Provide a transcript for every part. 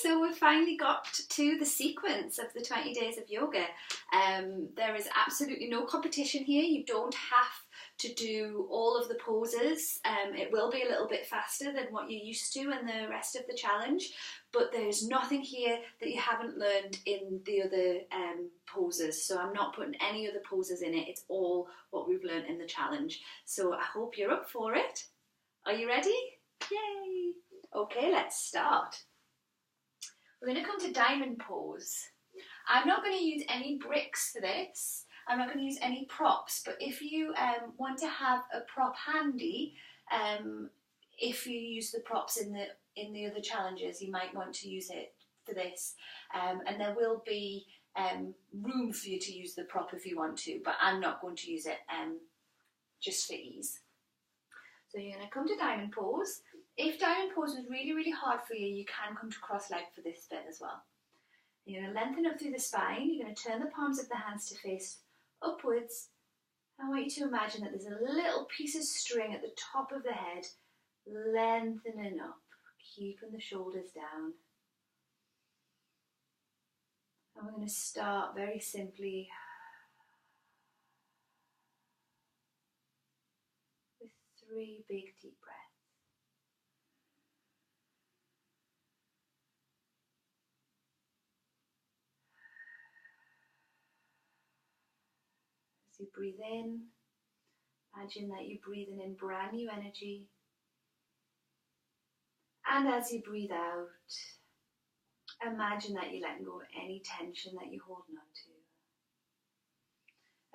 So we've finally got to the sequence of the 20 days of yoga. There is absolutely no competition here. You don't have to do all of the poses. It will be a little bit faster than what you're used to in the rest of the challenge, but there's nothing here that you haven't learned in the other poses. So I'm not putting any other poses in it. It's all what we've learned in the challenge. So I hope you're up for it. Are you ready? Yay! Okay, let's start. We're going to come to diamond pose. I'm not going to use any bricks for this. I'm not going to use any props, but if you want to have a prop handy, if you use the props in the other challenges, you might want to use it for this. And there will be room for you to use the prop if you want to, but I'm not going to use it just for ease. So you're going to come to diamond pose. If diamond pose was really, really hard for you, you can come to cross leg for this bit as well. You're going to lengthen up through the spine. You're going to turn the palms of the hands to face upwards. I want you to imagine that there's a little piece of string at the top of the head, lengthening up, keeping the shoulders down. And we're going to start very simply with 3 big deep breaths. As you breathe in, imagine that you're breathing in brand new energy. And as you breathe out, imagine that you're letting go of any tension that you're holding on to.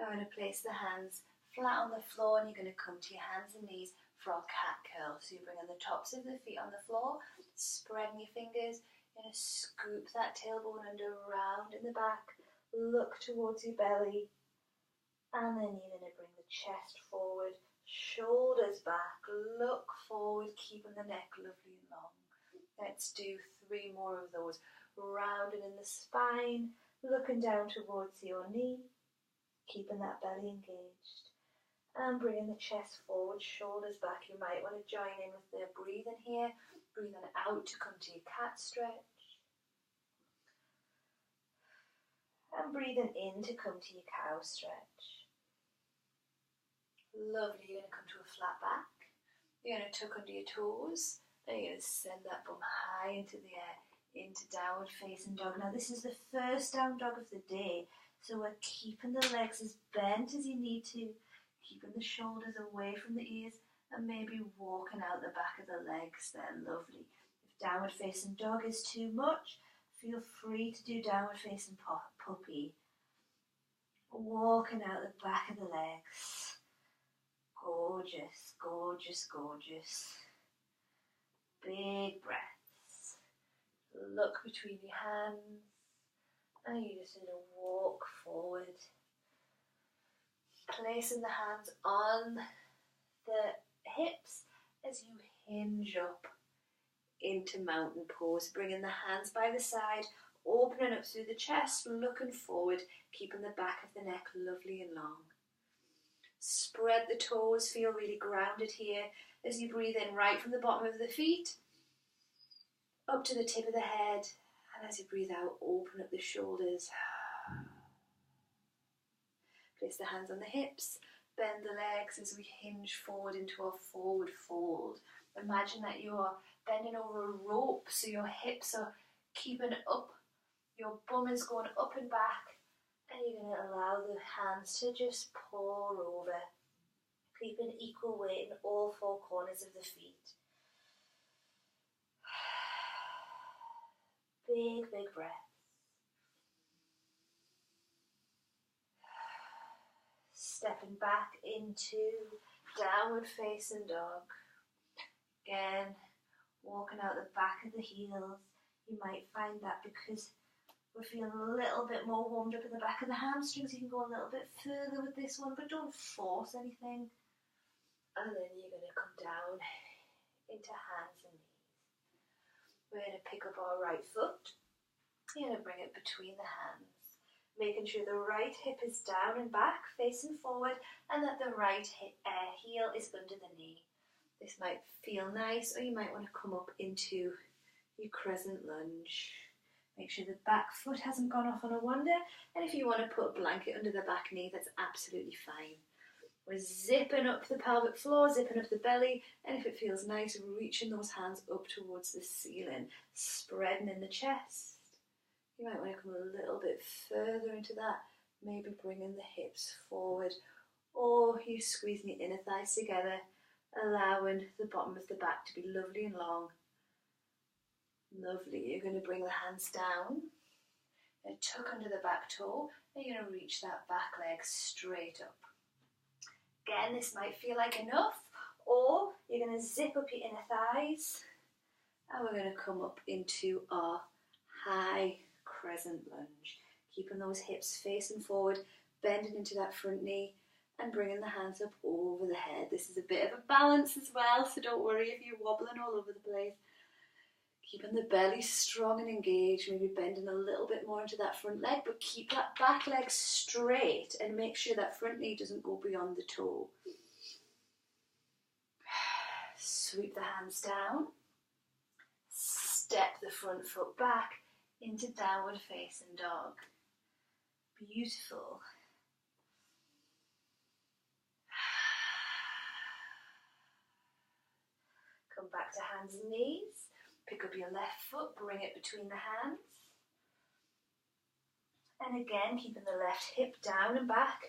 I'm going to place the hands flat on the floor, and you're going to come to your hands and knees for our cat curl. So you're bringing the tops of the feet on the floor, spreading your fingers. You're going to scoop that tailbone under, round in the back, look towards your belly. And then you're going to bring the chest forward, shoulders back, look forward, keeping the neck lovely and long. Let's do 3 more of those. Rounding in the spine, looking down towards your knee, keeping that belly engaged. And bringing the chest forward, shoulders back. You might want to join in with the breathing here. Breathing out to come to your cat stretch. And breathing in to come to your cow stretch. Lovely, you're going to come to a flat back. You're going to tuck under your toes. And you're going to send that bum high into the air, into downward facing dog. Now this is the first down dog of the day. So we're keeping the legs as bent as you need to. Keeping the shoulders away from the ears. And maybe walking out the back of the legs there. Lovely. If downward facing dog is too much, feel free to do downward facing puppy. Walking out the back of the legs. Gorgeous, gorgeous, gorgeous. Big breaths. Look between your hands. And you're just going to walk forward. Placing the hands on the hips as you hinge up into mountain pose. Bringing the hands by the side, opening up through the chest, looking forward, keeping the back of the neck lovely and long. Spread the toes, feel really grounded here as you breathe in right from the bottom of the feet up to the tip of the head, and as you breathe out, open up the shoulders. Place the hands on the hips, bend the legs as we hinge forward into our forward fold. Imagine that you are bending over a rope, so your hips are keeping up, your bum is going up and back. And you're going to allow the hands to just pour over, keeping equal weight in all 4 corners of the feet. Big, big breaths. Stepping back into downward facing dog. Again, walking out the back of the heels. You might find that because we're feeling a little bit more warmed up in the back of the hamstrings, you can go a little bit further with this one, but don't force anything. And then you're going to come down into hands and knees. We're going to pick up our right foot. You're going to bring it between the hands, making sure the right hip is down and back, facing forward, and that the right heel is under the knee. This might feel nice, or you might want to come up into your crescent lunge. Make sure the back foot hasn't gone off on a wander, and if you want to put a blanket under the back knee, that's absolutely fine. We're zipping up the pelvic floor, zipping up the belly, and if it feels nice, reaching those hands up towards the ceiling, spreading in the chest. You might want to come a little bit further into that, maybe bringing the hips forward, or you squeezing your inner thighs together, allowing the bottom of the back to be lovely and long. Lovely. You're going to bring the hands down and tuck under the back toe, and you're going to reach that back leg straight up. Again, this might feel like enough, or you're going to zip up your inner thighs, and we're going to come up into our high crescent lunge, keeping those hips facing forward, bending into that front knee, and bringing the hands up over the head. This is a bit of a balance as well, so don't worry if you're wobbling all over the place. Keeping the belly strong and engaged, maybe bending a little bit more into that front leg, but keep that back leg straight and make sure that front knee doesn't go beyond the toe. Sweep the hands down. Step the front foot back into downward facing dog. Beautiful. Come back to hands and knees. Pick up your left foot, bring it between the hands. And again, keeping the left hip down and back,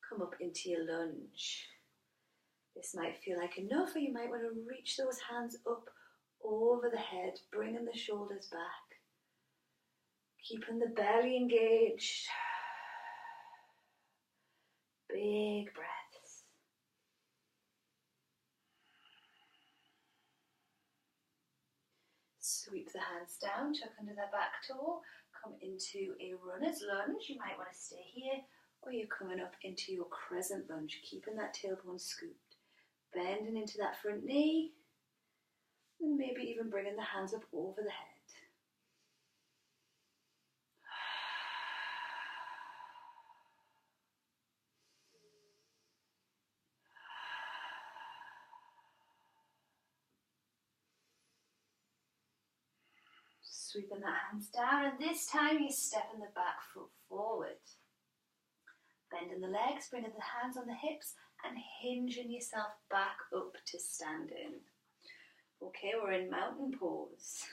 come up into your lunge. This might feel like enough, or you might want to reach those hands up over the head, bringing the shoulders back. Keeping the belly engaged. Big breaths. Sweep the hands down, tuck under that back toe, come into a runner's lunge. You might want to stay here, or you're coming up into your crescent lunge, keeping that tailbone scooped, bending into that front knee, and maybe even bringing the hands up over the head. Sweeping that hands down, and this time you're stepping the back foot forward. Bending the legs, bringing the hands on the hips, and hinging yourself back up to standing. Okay, we're in mountain pose.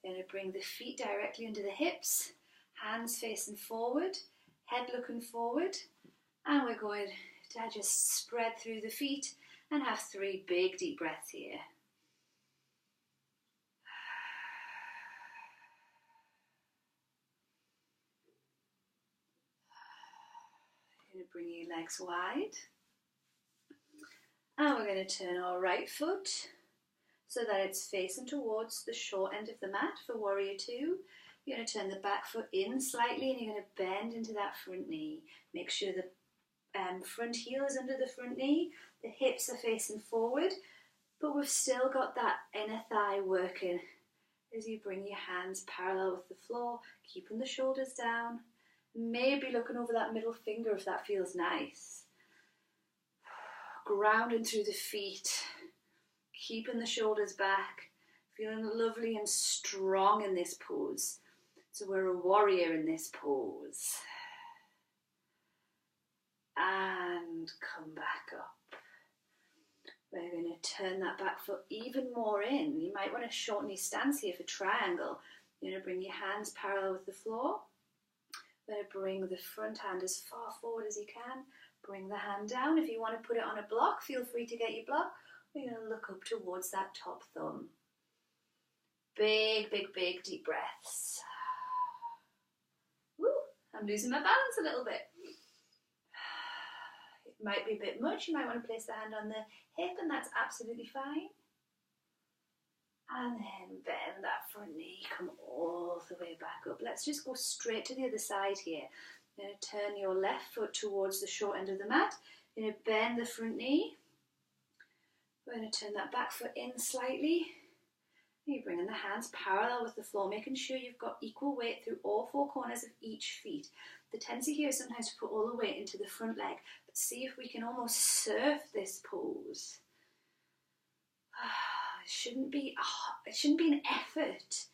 You're going to bring the feet directly under the hips, hands facing forward, head looking forward, and we're going to just spread through the feet and have 3 big deep breaths here. Bring your legs wide, and we're going to turn our right foot so that it's facing towards the short end of the mat for warrior 2. You're going to turn the back foot in slightly, and you're going to bend into that front knee. Make sure the front heel is under the front knee, the hips are facing forward, but we've still got that inner thigh working as you bring your hands parallel with the floor, keeping the shoulders down. Maybe looking over that middle finger if that feels nice. Grounding through the feet, keeping the shoulders back, feeling lovely and strong in this pose. So we're a warrior in this pose. And come back up. We're going to turn that back foot even more in. You might want to shorten your stance here for triangle. You're going to bring your hands parallel with the floor. We're going to bring the front hand as far forward as you can. Bring the hand down. If you want to put it on a block, feel free to get your block. We're going to look up towards that top thumb. Big, big, big deep breaths. Woo, I'm losing my balance a little bit. It might be a bit much. You might want to place the hand on the hip, and that's absolutely fine. And then bend that front knee, come all the way back up. Let's just go straight to the other side here. You're going to turn your left foot towards the short end of the mat. You're going to bend the front knee. We're going to turn that back foot in slightly. You're bringing the hands parallel with the floor, making sure you've got equal weight through all 4 corners of each feet. The tendency here is sometimes to put all the weight into the front leg, but see if we can almost surf this pose. it shouldn't be an effort.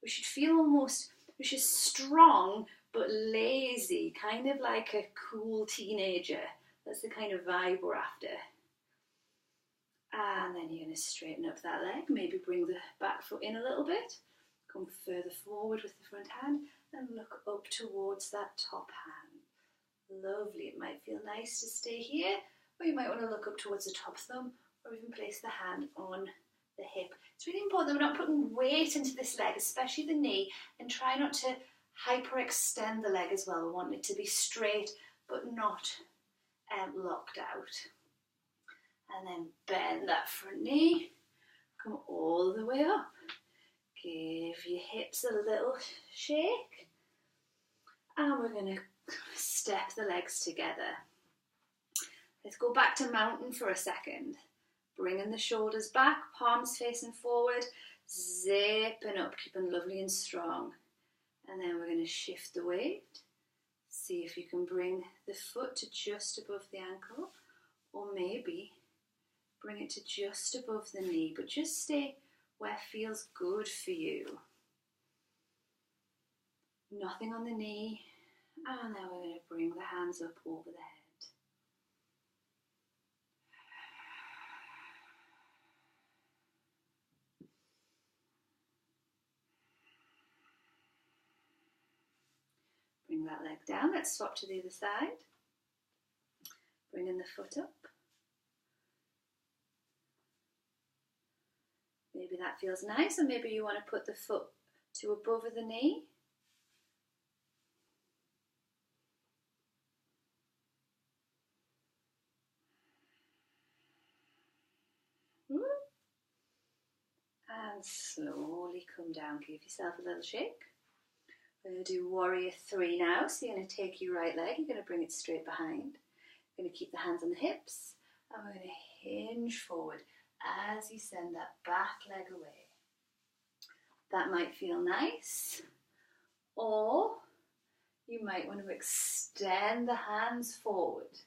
We should feel almost, we should strong but lazy, kind of like a cool teenager. That's the kind of vibe we're after. And then you're going to straighten up that leg, maybe bring the back foot in a little bit, come further forward with the front hand and look up towards that top hand. Lovely. It might feel nice to stay here, or you might want to look up towards the top thumb or even place the hand on the hip. It's really important that we're not putting weight into this leg, especially the knee, and try not to hyperextend the leg as well. We want it to be straight but not locked out. And then bend that front knee, come all the way up. Give your hips a little shake. And we're going to step the legs together. Let's go back to mountain for a second. Bringing the shoulders back, palms facing forward, zipping up, keeping lovely and strong. And then we're going to shift the weight. See if you can bring the foot to just above the ankle, or maybe bring it to just above the knee, but just stay where feels good for you. Nothing on the knee, and then we're going to bring the hands up over the head. Bring that leg down. Let's swap to the other side. Bringing the foot up. Maybe that feels nice, or maybe you want to put the foot to above the knee. And slowly come down. Give yourself a little shake. We're going to do warrior 3 now. So you're going to take your right leg, you're going to bring it straight behind. You're going to keep the hands on the hips, and we're going to hinge forward as you send that back leg away. That might feel nice, or you might want to extend the hands forward.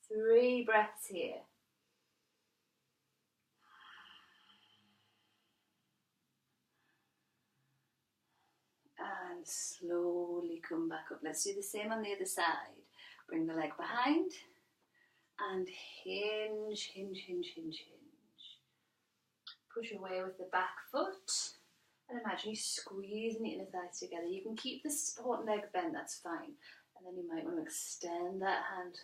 3 breaths here. And slowly come back up. Let's do the same on the other side. Bring the leg behind and hinge, hinge, hinge, hinge, hinge. Push away with the back foot and imagine you squeezing the inner thighs together. You can keep the support leg bent, that's fine. And then you might want to extend that hand,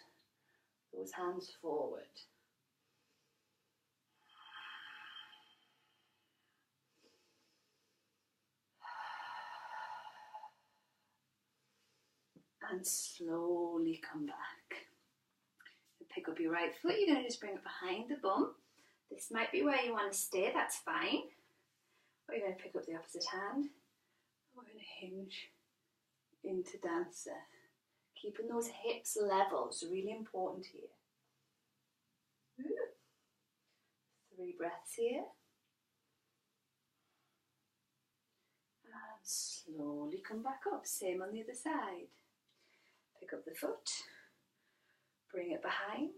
those hands forward. And slowly come back. Pick up your right foot, you're going to just bring it behind the bum. This might be where you want to stay, that's fine. Or you're going to pick up the opposite hand. We're going to hinge into dancer. Keeping those hips level is really important here. 3 breaths here. And slowly come back up. Same on the other side. Pick up the foot. Bring it behind.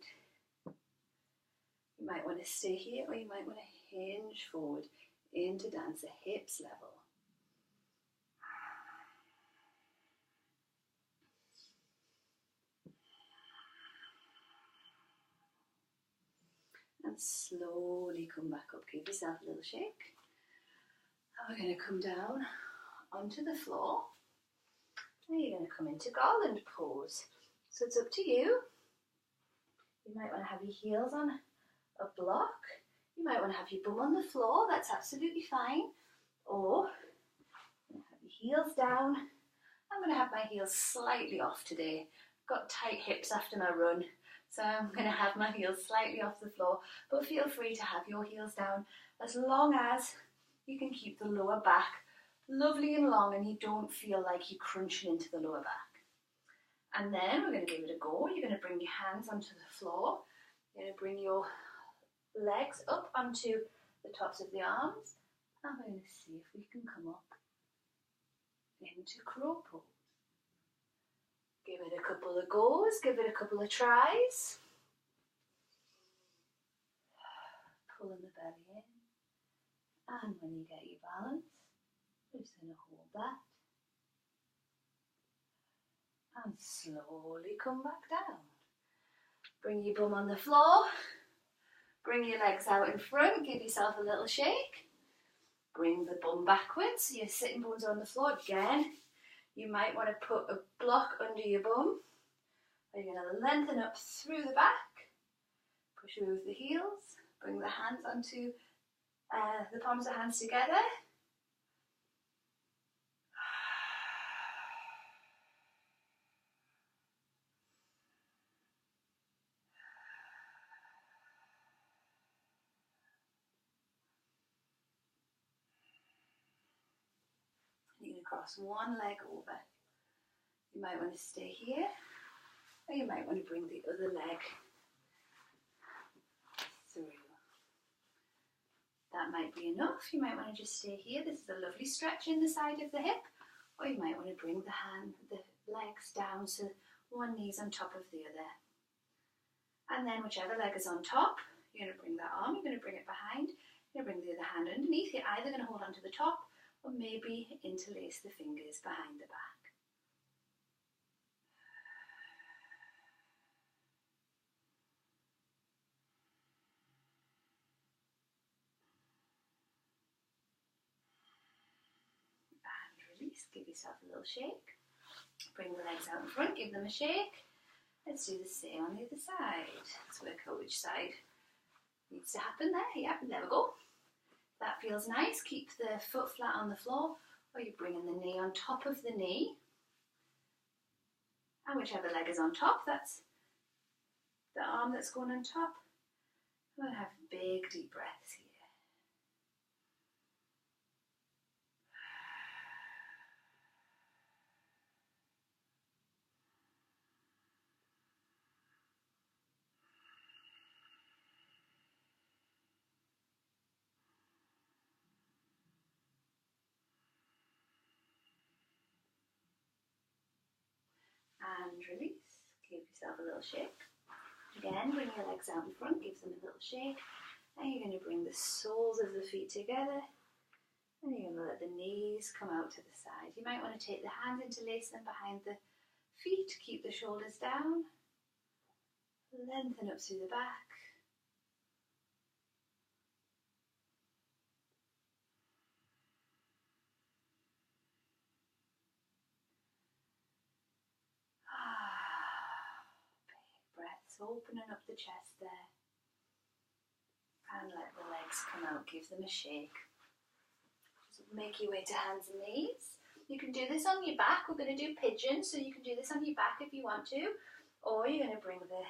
You might want to stay here, or you might want to hinge forward into dancer, hips level. And slowly come back up. Give yourself a little shake. And we're going to come down onto the floor. Now you're going to come into garland pose. So it's up to you. You might want to have your heels on a block. You might want to have your bum on the floor. That's absolutely fine. Or have your heels down. I'm going to have my heels slightly off today. I've got tight hips after my run, so I'm going to have my heels slightly off the floor. But feel free to have your heels down as long as you can keep the lower back lovely and long and you don't feel like you're crunching into the lower back. And then we're going to give it a go. You're going to bring your hands onto the floor. You're going to bring your legs up onto the tops of the arms. And we're going to see if we can come up into crow pose. Give it a couple of goes, give it a couple of tries. pulling the belly in. And when you get your balance, we're just going to hold that. And slowly come back down. Bring your bum on the floor. Bring your legs out in front. Give yourself a little shake. Bring the bum backwards. So your sitting bones are on the floor again. You might want to put a block under your bum. You're going to lengthen up through the back. Push over the heels. Bring the hands onto the palms of the hands together. You're going to cross one leg over. You might want to stay here, or you might want to bring the other leg through. That might be enough. You might want to just stay here. This is a lovely stretch in the side of the hip. Or you might want to bring the legs down so one knee's on top of the other. And then whichever leg is on top, you're going to bring that arm, you're going to bring it behind, you're going to bring the other hand underneath. You're either going to hold onto the top or maybe interlace the fingers behind the back. Give yourself a little shake. Bring the legs out in front, give them a shake. Let's do the same on the other side. Let's work out which side needs to happen there. Yep, there we go. That feels nice. Keep the foot flat on the floor, or you're bringing the knee on top of the knee. And whichever leg is on top, that's the arm that's going on top. I'm going to have big deep breaths here. And release. Give yourself a little shake. Again, bring your legs out in front, give them a little shake. And you're going to bring the soles of the feet together. And you're going to let the knees come out to the side. You might want to take the hands, interlace them behind the feet. Keep the shoulders down. Lengthen up through the back. Big breaths, opening up the chest there. And let the legs come out, give them a shake. Just make your way to hands and knees. You can do this on your back. We're going to do pigeon, so you can do this on your back if you want to. Or you're going to bring the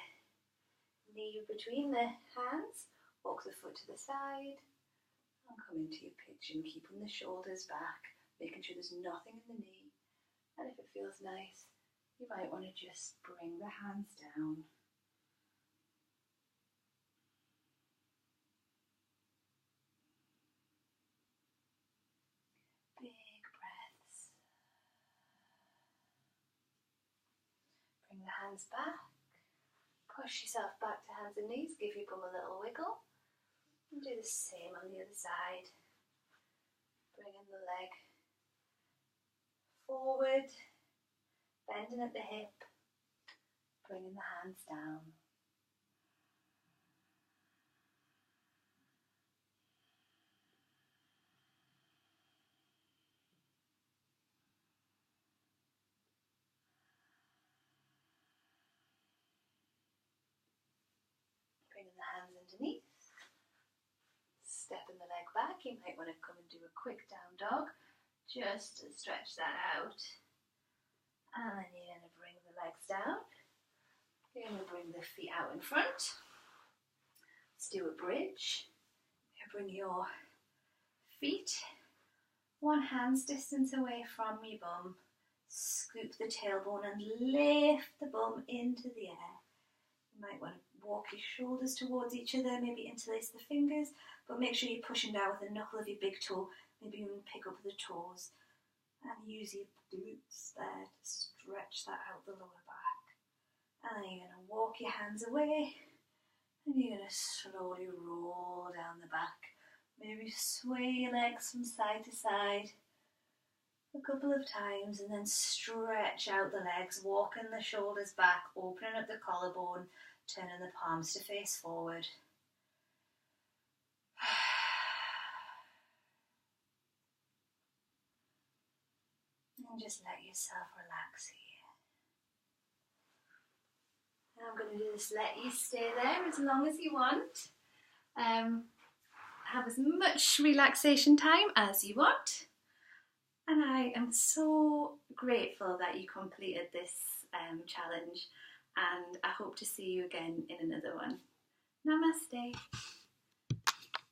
knee between the hands, walk the foot to the side, and come into your pigeon, keeping the shoulders back, making sure there's nothing in the knee. And if it feels nice, you might want to just bring the hands down. Big breaths. Bring the hands back. Push yourself back to hands and knees. Give your bum a little wiggle. And do the same on the other side. Bringing the leg forward. Bending at the hip. Bringing the hands down. Bringing the hands underneath. Stepping the leg back. You might want to come and do a quick down dog just to stretch that out. And then you're going to bring the legs down. You're going to bring the feet out in front. Let's do a bridge. You bring your feet one hand's distance away from your bum. Scoop the tailbone and lift the bum into the air. You might want to walk your shoulders towards each other, maybe interlace the fingers, but make sure you're pushing down with the knuckle of your big toe. Maybe even pick up the toes and use your glutes there to stretch that out the lower back. And then you're going to walk your hands away And you're going to slowly roll down the back. Maybe sway your legs from side to side a couple of times, and then stretch out the legs, walking the shoulders back, opening up the collarbone, turning the palms to face forward. And just let yourself relax here. And I'm going to just let you stay there as long as you want. Have as much relaxation time as you want. And I am so grateful that you completed this challenge, and I hope to see you again in another one. Namaste.